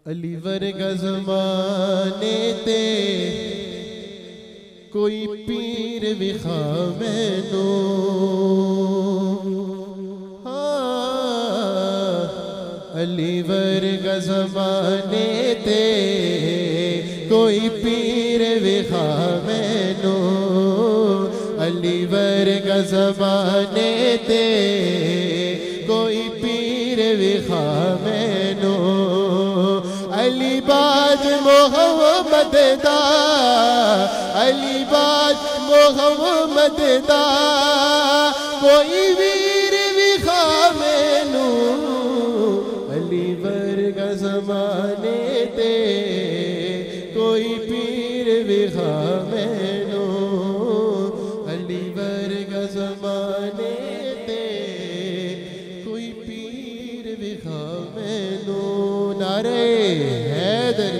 अली वर्गा ज़माने ते कोई पीर विखा मैनू, हाँ अली वर्गा ज़माने ते कोई पीर विखा मैनू, अली वर्गा ज़माने ते कोई पीर विखा मैनू, अली बाज मोहम्मद दा, अली बाज मोहम्मद दा कोई वीर विखा मैनू, अली वर्गा ज़माने ते कोई पीर विखा मैनू, अली वर्गा ज़माने ते कोई पीर विखा मैनू। नारे हैदर